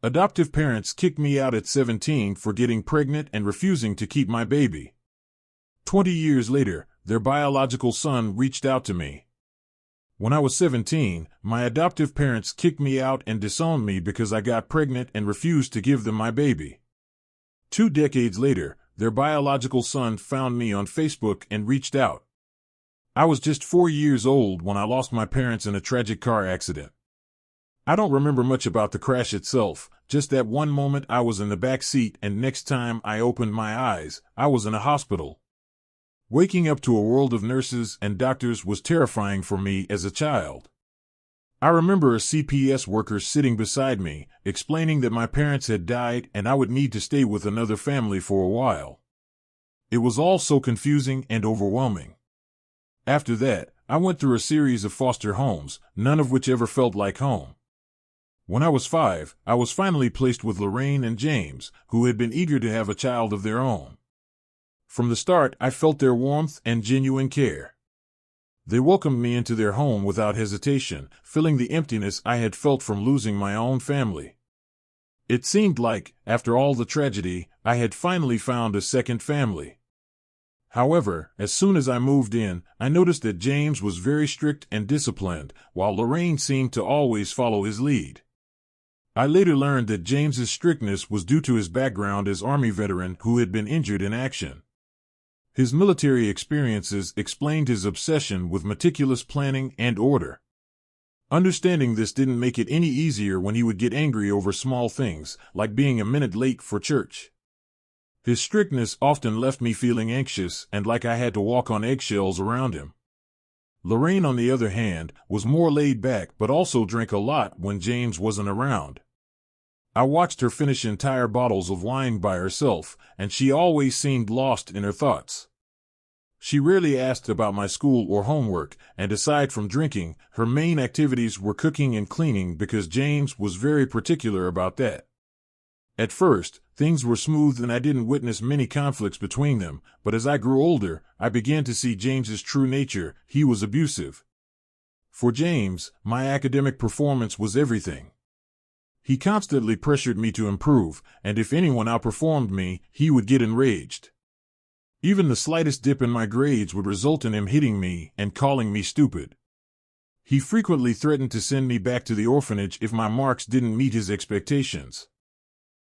Adoptive parents kicked me out at 17 for getting pregnant and refusing to keep my baby. 20 years later, their biological son reached out to me. When I was 17, my adoptive parents kicked me out and disowned me because I got pregnant and refused to give them my baby. 2 decades later, their biological son found me on Facebook and reached out. I was just 4 years old when I lost my parents in a tragic car accident. I don't remember much about the crash itself, just that one moment I was in the back seat and next time I opened my eyes, I was in a hospital. Waking up to a world of nurses and doctors was terrifying for me as a child. I remember a CPS worker sitting beside me, explaining that my parents had died and I would need to stay with another family for a while. It was all so confusing and overwhelming. After that, I went through a series of foster homes, none of which ever felt like home. When I was 5, I was finally placed with Lorraine and James, who had been eager to have a child of their own. From the start, I felt their warmth and genuine care. They welcomed me into their home without hesitation, filling the emptiness I had felt from losing my own family. It seemed like, after all the tragedy, I had finally found a second family. However, as soon as I moved in, I noticed that James was very strict and disciplined, while Lorraine seemed to always follow his lead. I later learned that James's strictness was due to his background as Army veteran who had been injured in action. His military experiences explained his obsession with meticulous planning and order. Understanding this didn't make it any easier when he would get angry over small things, like being a minute late for church. His strictness often left me feeling anxious and like I had to walk on eggshells around him. Lorraine, on the other hand, was more laid back but also drank a lot when James wasn't around. I watched her finish entire bottles of wine by herself, and she always seemed lost in her thoughts. She rarely asked about my school or homework, and aside from drinking, her main activities were cooking and cleaning because James was very particular about that. At first, things were smooth and I didn't witness many conflicts between them, but as I grew older, I began to see James's true nature. He was abusive. For James, my academic performance was everything. He constantly pressured me to improve, and if anyone outperformed me, he would get enraged. Even the slightest dip in my grades would result in him hitting me and calling me stupid. He frequently threatened to send me back to the orphanage if my marks didn't meet his expectations.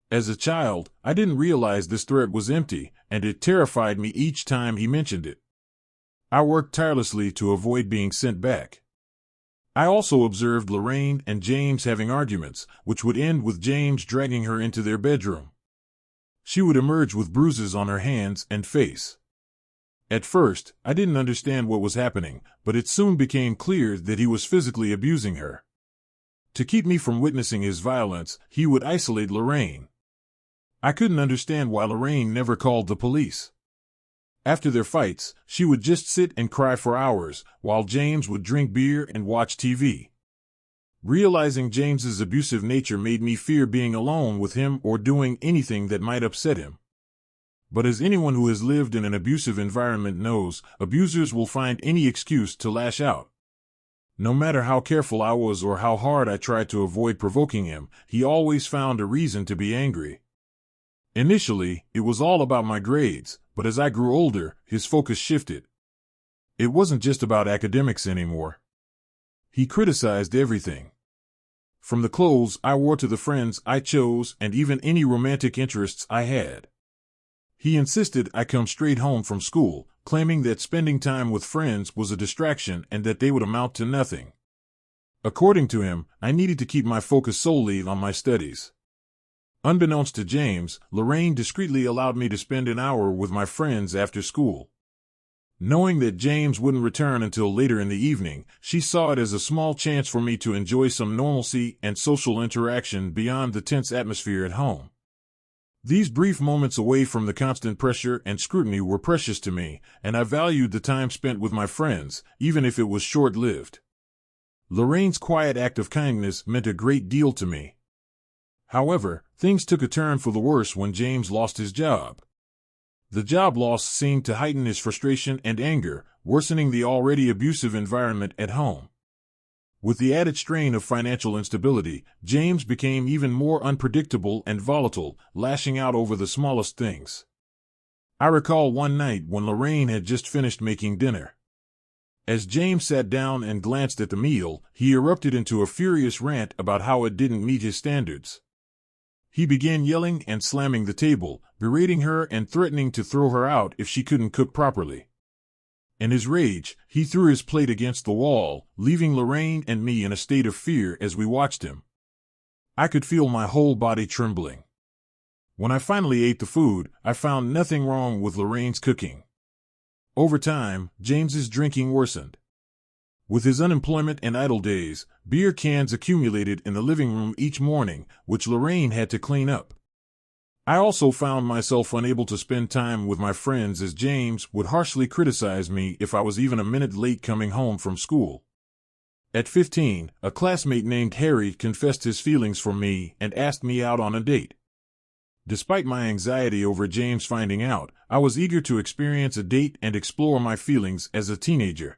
As a child, I didn't realize this threat was empty, and it terrified me each time he mentioned it. I worked tirelessly to avoid being sent back. I also observed Lorraine and James having arguments, which would end with James dragging her into their bedroom. She would emerge with bruises on her hands and face. At first, I didn't understand what was happening, but it soon became clear that he was physically abusing her. To keep me from witnessing his violence, he would isolate Lorraine. I couldn't understand why Lorraine never called the police. After their fights, she would just sit and cry for hours, while James would drink beer and watch TV. Realizing James's abusive nature made me fear being alone with him or doing anything that might upset him. But as anyone who has lived in an abusive environment knows, abusers will find any excuse to lash out. No matter how careful I was or how hard I tried to avoid provoking him, he always found a reason to be angry. Initially, it was all about my grades, but as I grew older, his focus shifted. It wasn't just about academics anymore. He criticized everything. From the clothes I wore to the friends I chose and even any romantic interests I had. He insisted I come straight home from school, claiming that spending time with friends was a distraction and that they would amount to nothing. According to him, I needed to keep my focus solely on my studies. Unbeknownst to James, Lorraine discreetly allowed me to spend an hour with my friends after school. Knowing that James wouldn't return until later in the evening, she saw it as a small chance for me to enjoy some normalcy and social interaction beyond the tense atmosphere at home. These brief moments away from the constant pressure and scrutiny were precious to me, and I valued the time spent with my friends, even if it was short-lived. Lorraine's quiet act of kindness meant a great deal to me. However, things took a turn for the worse when James lost his job. The job loss seemed to heighten his frustration and anger, worsening the already abusive environment at home. With the added strain of financial instability, James became even more unpredictable and volatile, lashing out over the smallest things. I recall one night when Lorraine had just finished making dinner. As James sat down and glanced at the meal, he erupted into a furious rant about how it didn't meet his standards. He began yelling and slamming the table, berating her and threatening to throw her out if she couldn't cook properly. In his rage, he threw his plate against the wall, leaving Lorraine and me in a state of fear as we watched him. I could feel my whole body trembling. When I finally ate the food, I found nothing wrong with Lorraine's cooking. Over time, James's drinking worsened. With his unemployment and idle days, beer cans accumulated in the living room each morning, which Lorraine had to clean up. I also found myself unable to spend time with my friends as James would harshly criticize me if I was even a minute late coming home from school. At 15, a classmate named Harry confessed his feelings for me and asked me out on a date. Despite my anxiety over James finding out, I was eager to experience a date and explore my feelings as a teenager.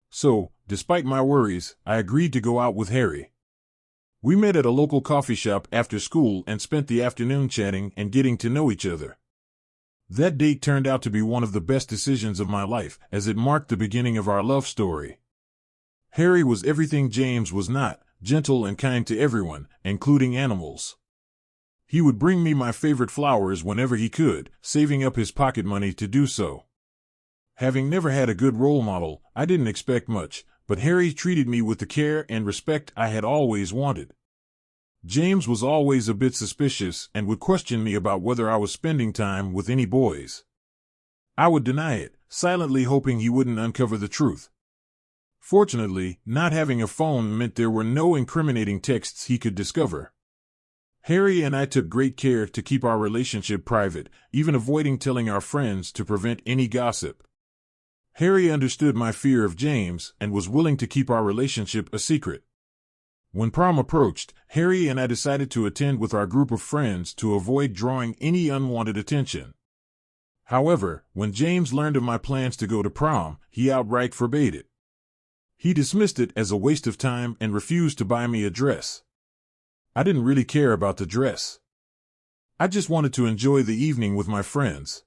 So, despite my worries, I agreed to go out with Harry. We met at a local coffee shop after school and spent the afternoon chatting and getting to know each other. That date turned out to be one of the best decisions of my life, as it marked the beginning of our love story. Harry was everything James was not, gentle and kind to everyone, including animals. He would bring me my favorite flowers whenever he could, saving up his pocket money to do so. Having never had a good role model, I didn't expect much, but Harry treated me with the care and respect I had always wanted. James was always a bit suspicious and would question me about whether I was spending time with any boys. I would deny it, silently hoping he wouldn't uncover the truth. Fortunately, not having a phone meant there were no incriminating texts he could discover. Harry and I took great care to keep our relationship private, even avoiding telling our friends to prevent any gossip. Harry understood my fear of James and was willing to keep our relationship a secret. When prom approached, Harry and I decided to attend with our group of friends to avoid drawing any unwanted attention. However, when James learned of my plans to go to prom, he outright forbade it. He dismissed it as a waste of time and refused to buy me a dress. I didn't really care about the dress. I just wanted to enjoy the evening with my friends.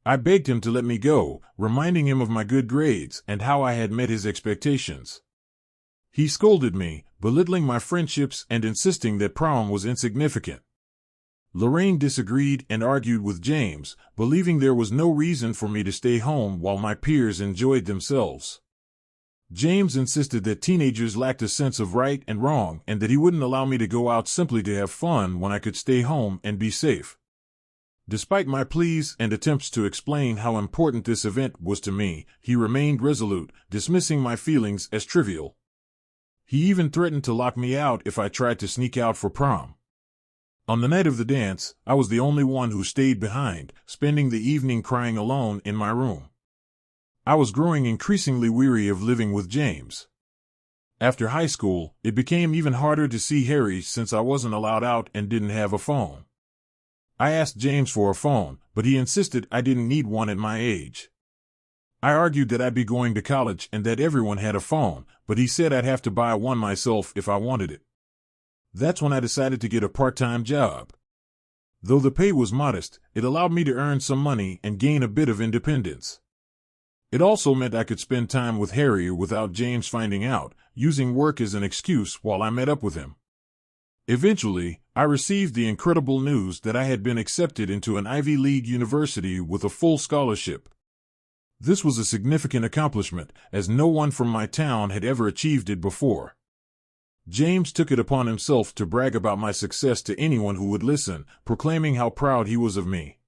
I begged him to let me go, reminding him of my good grades and how I had met his expectations. He scolded me, belittling my friendships and insisting that prom was insignificant. Lorraine disagreed and argued with James, believing there was no reason for me to stay home while my peers enjoyed themselves. James insisted that teenagers lacked a sense of right and wrong and that he wouldn't allow me to go out simply to have fun when I could stay home and be safe. Despite my pleas and attempts to explain how important this event was to me, he remained resolute, dismissing my feelings as trivial. He even threatened to lock me out if I tried to sneak out for prom. On the night of the dance, I was the only one who stayed behind, spending the evening crying alone in my room. I was growing increasingly weary of living with James. After high school, it became even harder to see Harry since I wasn't allowed out and didn't have a phone. I asked James for a phone, but he insisted I didn't need one at my age. I argued that I'd be going to college and that everyone had a phone, but he said I'd have to buy one myself if I wanted it. That's when I decided to get a part-time job. Though the pay was modest, it allowed me to earn some money and gain a bit of independence. It also meant I could spend time with Harry without James finding out, using work as an excuse while I met up with him. Eventually, I received the incredible news that I had been accepted into an Ivy League university with a full scholarship. This was a significant accomplishment, as no one from my town had ever achieved it before. James took it upon himself to brag about my success to anyone who would listen, proclaiming how proud he was of me.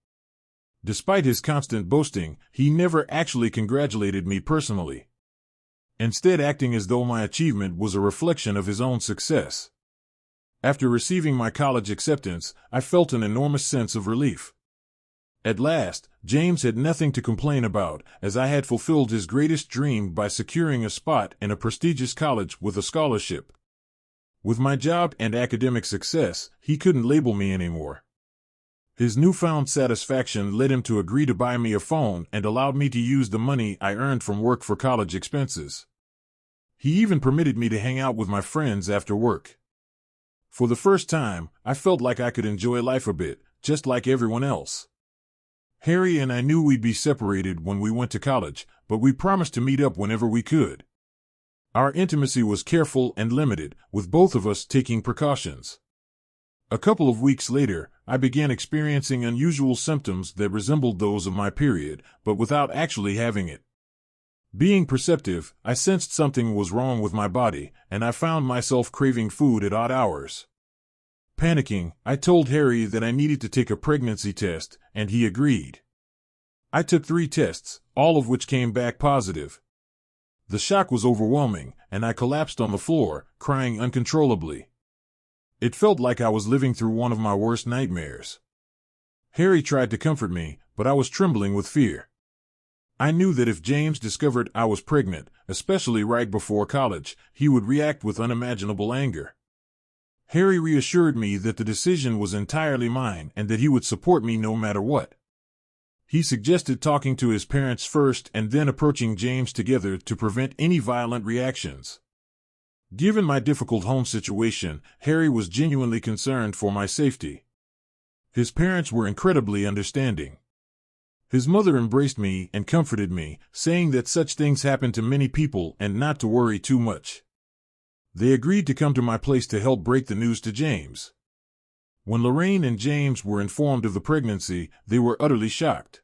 Despite his constant boasting, he never actually congratulated me personally, instead acting as though my achievement was a reflection of his own success. After receiving my college acceptance, I felt an enormous sense of relief. At last, James had nothing to complain about, as I had fulfilled his greatest dream by securing a spot in a prestigious college with a scholarship. With my job and academic success, he couldn't label me anymore. His newfound satisfaction led him to agree to buy me a phone and allowed me to use the money I earned from work for college expenses. He even permitted me to hang out with my friends after work. For the first time, I felt like I could enjoy life a bit, just like everyone else. Harry and I knew we'd be separated when we went to college, but we promised to meet up whenever we could. Our intimacy was careful and limited, with both of us taking precautions. A couple of weeks later, I began experiencing unusual symptoms that resembled those of my period, but without actually having it. Being perceptive, I sensed something was wrong with my body, and I found myself craving food at odd hours. Panicking, I told Harry that I needed to take a pregnancy test, and he agreed. I took 3 tests, all of which came back positive. The shock was overwhelming, and I collapsed on the floor, crying uncontrollably. It felt like I was living through one of my worst nightmares. Harry tried to comfort me, but I was trembling with fear. I knew that if James discovered I was pregnant, especially right before college, he would react with unimaginable anger. Harry reassured me that the decision was entirely mine and that he would support me no matter what. He suggested talking to his parents first and then approaching James together to prevent any violent reactions. Given my difficult home situation, Harry was genuinely concerned for my safety. His parents were incredibly understanding. His mother embraced me and comforted me, saying that such things happen to many people and not to worry too much. They agreed to come to my place to help break the news to James. When Lorraine and James were informed of the pregnancy, they were utterly shocked.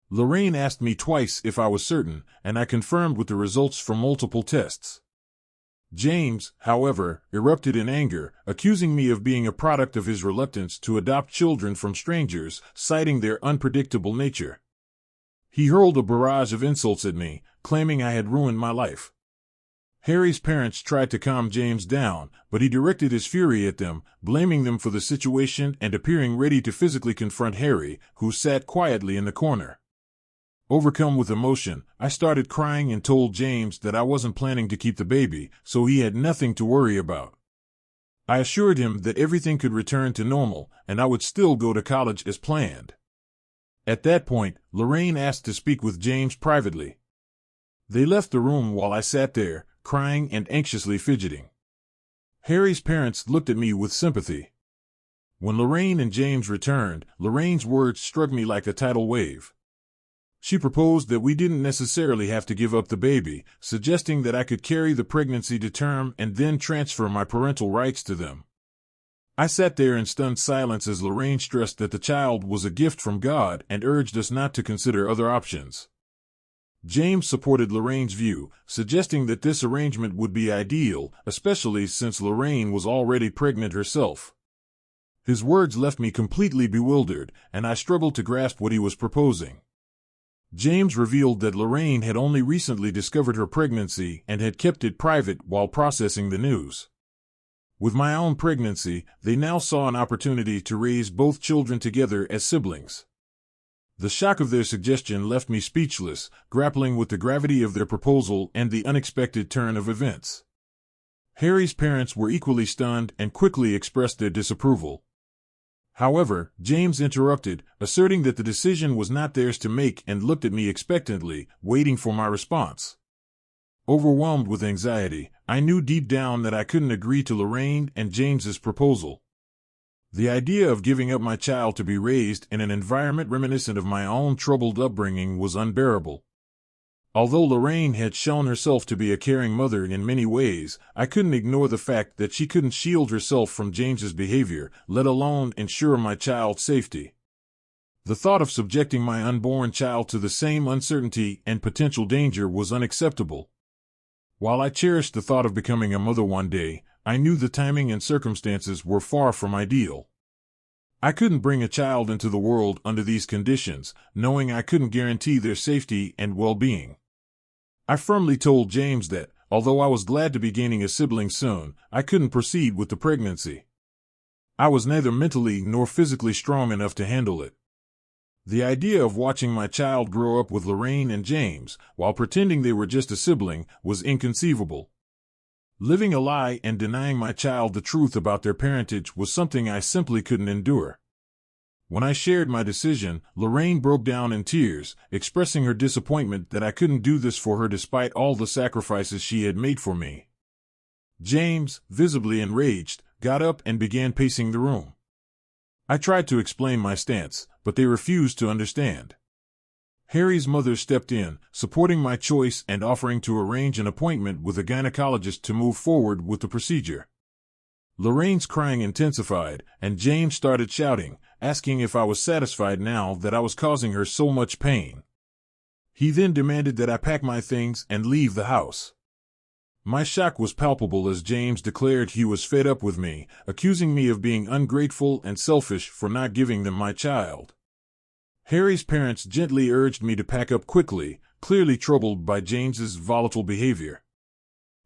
Lorraine asked me twice if I was certain, and I confirmed with the results from multiple tests. James, however, erupted in anger, accusing me of being a product of his reluctance to adopt children from strangers, citing their unpredictable nature. He hurled a barrage of insults at me, claiming I had ruined my life. Harry's parents tried to calm James down, but he directed his fury at them, blaming them for the situation and appearing ready to physically confront Harry, who sat quietly in the corner. Overcome with emotion, I started crying and told James that I wasn't planning to keep the baby, so he had nothing to worry about. I assured him that everything could return to normal, and I would still go to college as planned. At that point, Lorraine asked to speak with James privately. They left the room while I sat there, crying and anxiously fidgeting. Harry's parents looked at me with sympathy. When Lorraine and James returned, Lorraine's words struck me like a tidal wave. She proposed that we didn't necessarily have to give up the baby, suggesting that I could carry the pregnancy to term and then transfer my parental rights to them. I sat there in stunned silence as Lorraine stressed that the child was a gift from God and urged us not to consider other options. James supported Lorraine's view, suggesting that this arrangement would be ideal, especially since Lorraine was already pregnant herself. His words left me completely bewildered, and I struggled to grasp what he was proposing. James revealed that Lorraine had only recently discovered her pregnancy and had kept it private while processing the news. With my own pregnancy, they now saw an opportunity to raise both children together as siblings. The shock of their suggestion left me speechless, grappling with the gravity of their proposal and the unexpected turn of events. Harry's parents were equally stunned and quickly expressed their disapproval. However, James interrupted, asserting that the decision was not theirs to make and looked at me expectantly, waiting for my response. Overwhelmed with anxiety, I knew deep down that I couldn't agree to Lorraine and James's proposal. The idea of giving up my child to be raised in an environment reminiscent of my own troubled upbringing was unbearable. Although Lorraine had shown herself to be a caring mother in many ways, I couldn't ignore the fact that she couldn't shield herself from James's behavior, let alone ensure my child's safety. The thought of subjecting my unborn child to the same uncertainty and potential danger was unacceptable. While I cherished the thought of becoming a mother one day, I knew the timing and circumstances were far from ideal. I couldn't bring a child into the world under these conditions, knowing I couldn't guarantee their safety and well-being. I firmly told James that, although I was glad to be gaining a sibling soon, I couldn't proceed with the pregnancy. I was neither mentally nor physically strong enough to handle it. The idea of watching my child grow up with Lorraine and James, while pretending they were just a sibling, was inconceivable. Living a lie and denying my child the truth about their parentage was something I simply couldn't endure. When I shared my decision, Lorraine broke down in tears, expressing her disappointment that I couldn't do this for her despite all the sacrifices she had made for me. James, visibly enraged, got up and began pacing the room. I tried to explain my stance, but they refused to understand. Harry's mother stepped in, supporting my choice and offering to arrange an appointment with a gynecologist to move forward with the procedure. Lorraine's crying intensified, and James started shouting, asking if I was satisfied now that I was causing her so much pain. He then demanded that I pack my things and leave the house. My shock was palpable as James declared he was fed up with me, accusing me of being ungrateful and selfish for not giving them my child. Harry's parents gently urged me to pack up quickly, clearly troubled by James's volatile behavior.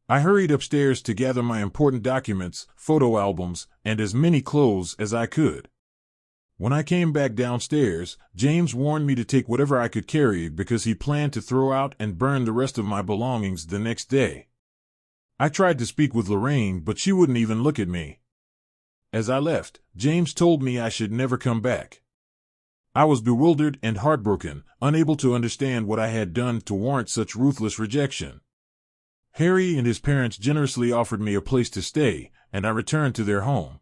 I hurried upstairs to gather my important documents, photo albums, and as many clothes as I could. When I came back downstairs, James warned me to take whatever I could carry because he planned to throw out and burn the rest of my belongings the next day. I tried to speak with Lorraine, but she wouldn't even look at me. As I left, James told me I should never come back. I was bewildered and heartbroken, unable to understand what I had done to warrant such ruthless rejection. Harry and his parents generously offered me a place to stay, and I returned to their home.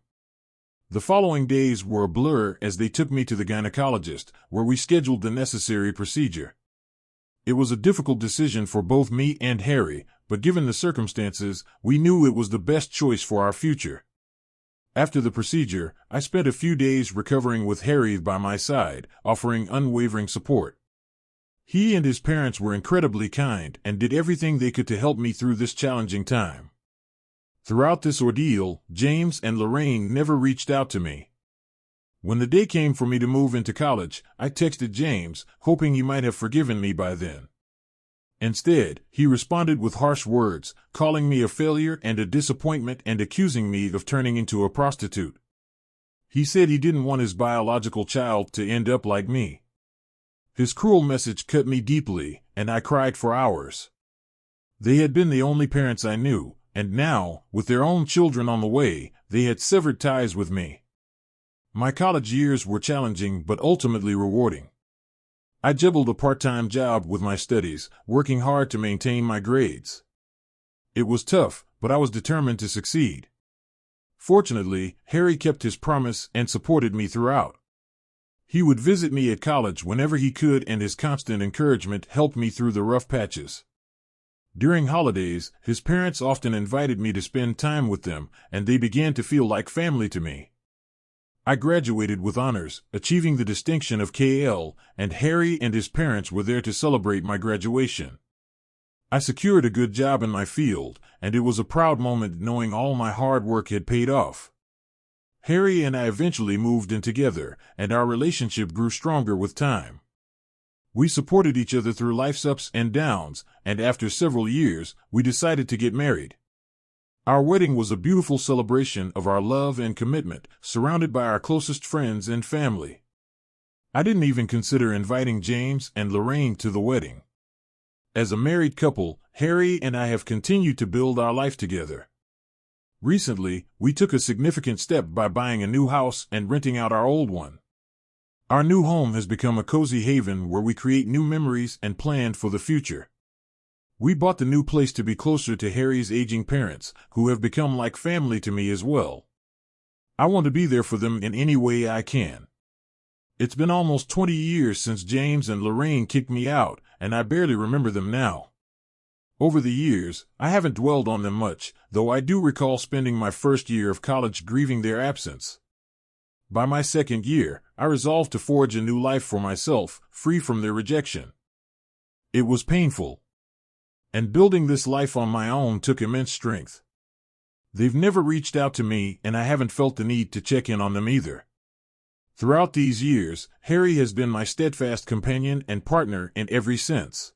The following days were a blur as they took me to the gynecologist, where we scheduled the necessary procedure. It was a difficult decision for both me and Harry, but given the circumstances, we knew it was the best choice for our future. After the procedure, I spent a few days recovering with Harry by my side, offering unwavering support. He and his parents were incredibly kind and did everything they could to help me through this challenging time. Throughout this ordeal, James and Lorraine never reached out to me. When the day came for me to move into college, I texted James, hoping he might have forgiven me by then. Instead, he responded with harsh words, calling me a failure and a disappointment and accusing me of turning into a prostitute. He said he didn't want his biological child to end up like me. His cruel message cut me deeply, and I cried for hours. They had been the only parents I knew, and now, with their own children on the way, they had severed ties with me. My college years were challenging but ultimately rewarding. I juggled a part-time job with my studies, working hard to maintain my grades. It was tough, but I was determined to succeed. Fortunately, Harry kept his promise and supported me throughout. He would visit me at college whenever he could, and his constant encouragement helped me through the rough patches. During holidays, his parents often invited me to spend time with them, and they began to feel like family to me. I graduated with honors, achieving the distinction of KL, and Harry and his parents were there to celebrate my graduation. I secured a good job in my field, and it was a proud moment knowing all my hard work had paid off. Harry and I eventually moved in together, and our relationship grew stronger with time. We supported each other through life's ups and downs, and after several years, we decided to get married. Our wedding was a beautiful celebration of our love and commitment, surrounded by our closest friends and family. I didn't even consider inviting James and Lorraine to the wedding. As a married couple, Harry and I have continued to build our life together. Recently, we took a significant step by buying a new house and renting out our old one. Our new home has become a cozy haven where we create new memories and plan for the future. We bought the new place to be closer to Harry's aging parents, who have become like family to me as well. I want to be there for them in any way I can. It's been almost 20 years since James and Lorraine kicked me out, and I barely remember them now. Over the years, I haven't dwelled on them much, though I do recall spending my first year of college grieving their absence. By my second year, I resolved to forge a new life for myself, free from their rejection. It was painful. And building this life on my own took immense strength. They've never reached out to me, and I haven't felt the need to check in on them either. Throughout these years, Harry has been my steadfast companion and partner in every sense.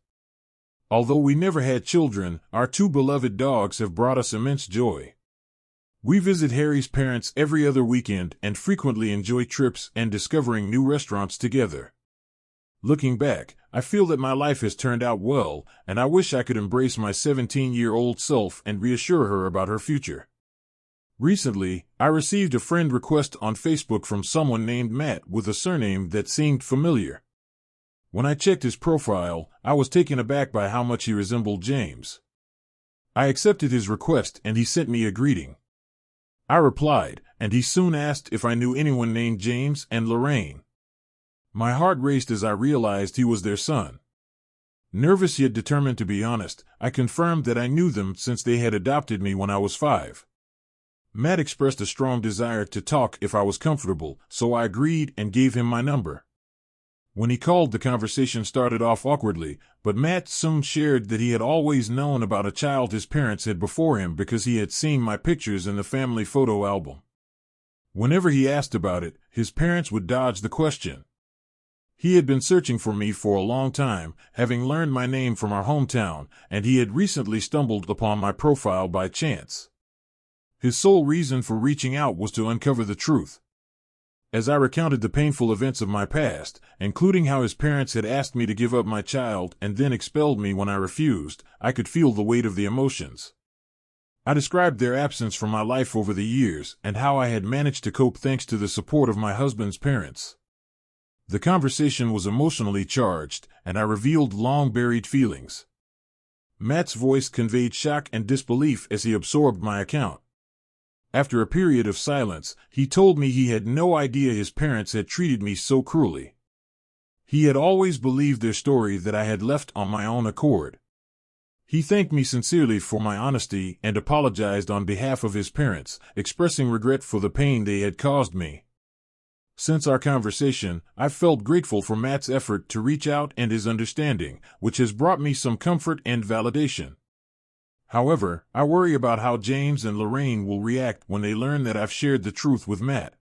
Although we never had children, our two beloved dogs have brought us immense joy. We visit Harry's parents every other weekend and frequently enjoy trips and discovering new restaurants together. Looking back, I feel that my life has turned out well, and I wish I could embrace my 17-year-old self and reassure her about her future. Recently, I received a friend request on Facebook from someone named Matt with a surname that seemed familiar. When I checked his profile, I was taken aback by how much he resembled James. I accepted his request and he sent me a greeting. I replied, and he soon asked if I knew anyone named James and Lorraine. My heart raced as I realized he was their son. Nervous yet determined to be honest, I confirmed that I knew them since they had adopted me when I was 5. Matt expressed a strong desire to talk if I was comfortable, so I agreed and gave him my number. When he called, the conversation started off awkwardly, but Matt soon shared that he had always known about a child his parents had before him because he had seen my pictures in the family photo album. Whenever he asked about it, his parents would dodge the question. He had been searching for me for a long time, having learned my name from our hometown, and he had recently stumbled upon my profile by chance. His sole reason for reaching out was to uncover the truth. As I recounted the painful events of my past, including how his parents had asked me to give up my child and then expelled me when I refused, I could feel the weight of the emotions. I described their absence from my life over the years and how I had managed to cope thanks to the support of my husband's parents. The conversation was emotionally charged, and I revealed long-buried feelings. Matt's voice conveyed shock and disbelief as he absorbed my account. After a period of silence, he told me he had no idea his parents had treated me so cruelly. He had always believed their story that I had left on my own accord. He thanked me sincerely for my honesty and apologized on behalf of his parents, expressing regret for the pain they had caused me. Since our conversation, I've felt grateful for Matt's effort to reach out and his understanding, which has brought me some comfort and validation. However, I worry about how James and Lorraine will react when they learn that I've shared the truth with Matt.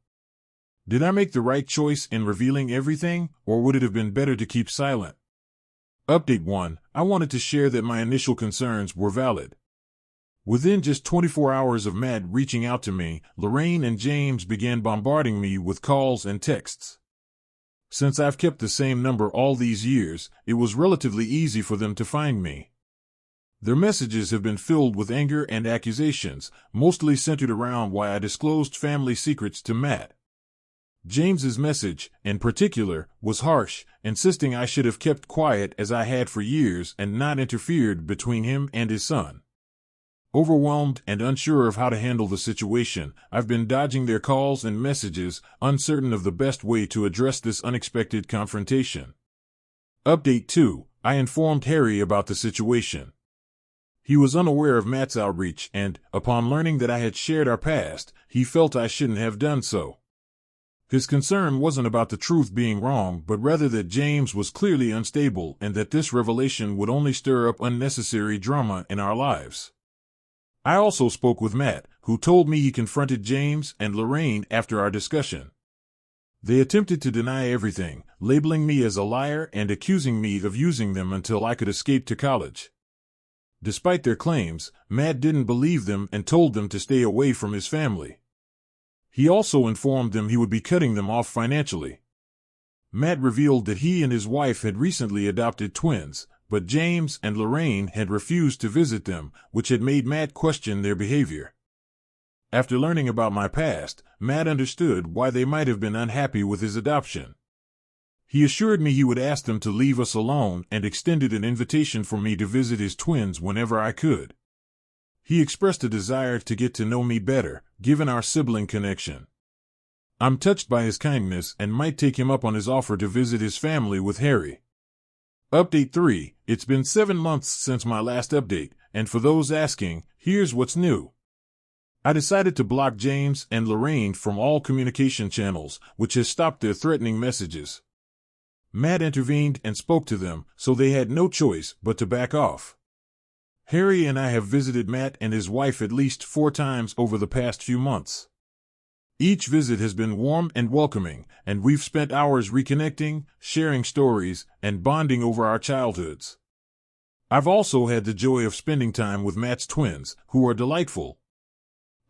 Did I make the right choice in revealing everything, or would it have been better to keep silent? Update 1. I wanted to share that my initial concerns were valid. Within just 24 hours of Matt reaching out to me, Lorraine and James began bombarding me with calls and texts. Since I've kept the same number all these years, it was relatively easy for them to find me. Their messages have been filled with anger and accusations, mostly centered around why I disclosed family secrets to Matt. James's message, in particular, was harsh, insisting I should have kept quiet as I had for years and not interfered between him and his son. Overwhelmed and unsure of how to handle the situation, I've been dodging their calls and messages, uncertain of the best way to address this unexpected confrontation. Update 2. I informed Harry about the situation. He was unaware of Matt's outreach and, upon learning that I had shared our past, he felt I shouldn't have done so. His concern wasn't about the truth being wrong, but rather that James was clearly unstable and that this revelation would only stir up unnecessary drama in our lives. I also spoke with Matt, who told me he confronted James and Lorraine after our discussion. They attempted to deny everything, labeling me as a liar and accusing me of using them until I could escape to college. Despite their claims, Matt didn't believe them and told them to stay away from his family. He also informed them he would be cutting them off financially. Matt revealed that he and his wife had recently adopted twins, but James and Lorraine had refused to visit them, which had made Matt question their behavior. After learning about my past, Matt understood why they might have been unhappy with his adoption. He assured me he would ask them to leave us alone and extended an invitation for me to visit his twins whenever I could. He expressed a desire to get to know me better, given our sibling connection. I'm touched by his kindness and might take him up on his offer to visit his family with Harry. Update 3. It's been 7 months since my last update, and for those asking, here's what's new. I decided to block James and Lorraine from all communication channels, which has stopped their threatening messages. Matt intervened and spoke to them, so they had no choice but to back off. Harry and I have visited Matt and his wife at least 4 times over the past few months. Each visit has been warm and welcoming, and we've spent hours reconnecting, sharing stories, and bonding over our childhoods. I've also had the joy of spending time with Matt's twins, who are delightful.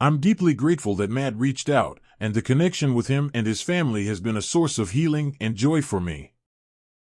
I'm deeply grateful that Matt reached out, and the connection with him and his family has been a source of healing and joy for me.